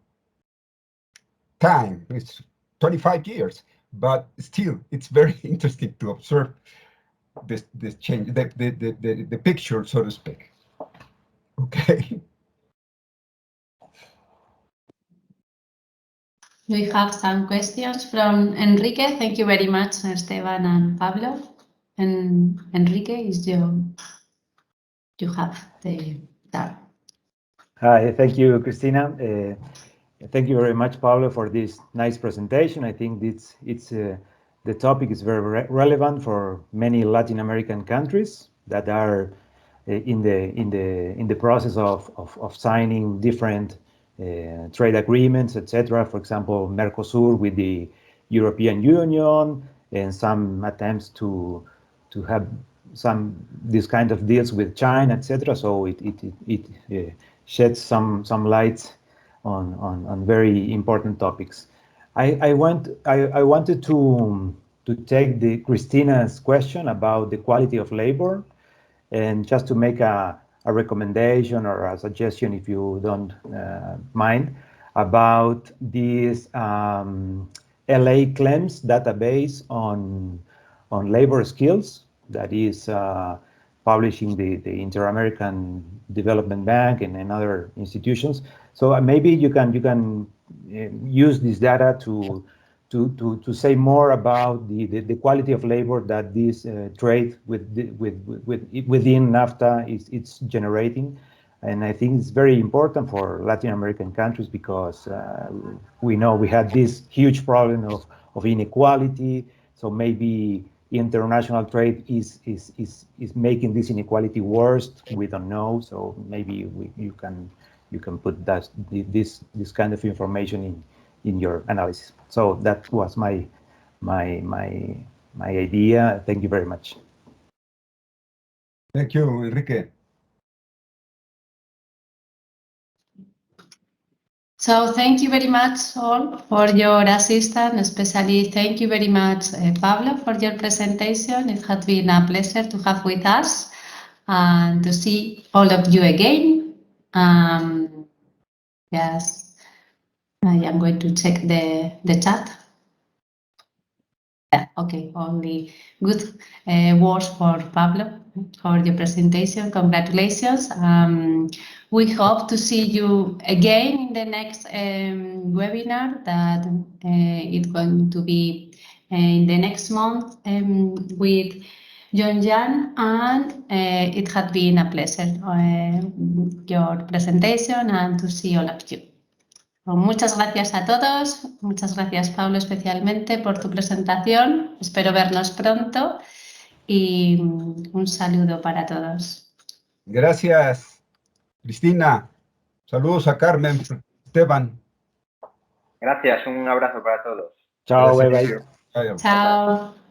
time. It's 25 years, but still, it's very interesting to observe this change, the picture, so to speak. Okay. We have some questions from Enrique. Thank you very much, Esteban and Pablo. And Enrique, you have the turn. Hi, thank you, Cristina. Thank you very much, Pablo, for this nice presentation. I think the topic is very relevant for many Latin American countries that are in the process of signing different trade agreements, etc. For example, Mercosur with the European Union, and some attempts to have this kind of deals with China, etc. So it sheds some light on very important topics. I wanted to take Christina's question about the quality of labor, and just to make a recommendation or a suggestion, if you don't mind, about this LA Claims database on labor skills that is publishing the Inter-American Development Bank and other institutions. So maybe you can use this data to say more about the quality of labor that this trade within NAFTA it's generating. And I think it's very important for Latin American countries because we know we had this huge problem of inequality. So maybe international trade is making this inequality worse. We don't know. So maybe you can put this kind of information in your analysis. So that was my idea. Thank you very much. Thank you, Enrique. So thank you very much all for your assistance, especially thank you very much, Pablo, for your presentation. It has been a pleasure to have with us and to see all of you again. Yes, I am going to check the chat. Yeah, okay, only good words for Pablo for your presentation. Congratulations. We hope to see you again in the next webinar that it's going to be in the next month with John Jan, and it had been a pleasure your presentation and to see all of you. Muchas gracias a todos, muchas gracias Pablo especialmente por tu presentación, espero vernos pronto y un saludo para todos. Gracias, Cristina. Saludos a Carmen, Esteban. Gracias, un abrazo para todos. Chao, bye Gracias. bye. Adiós. Chao.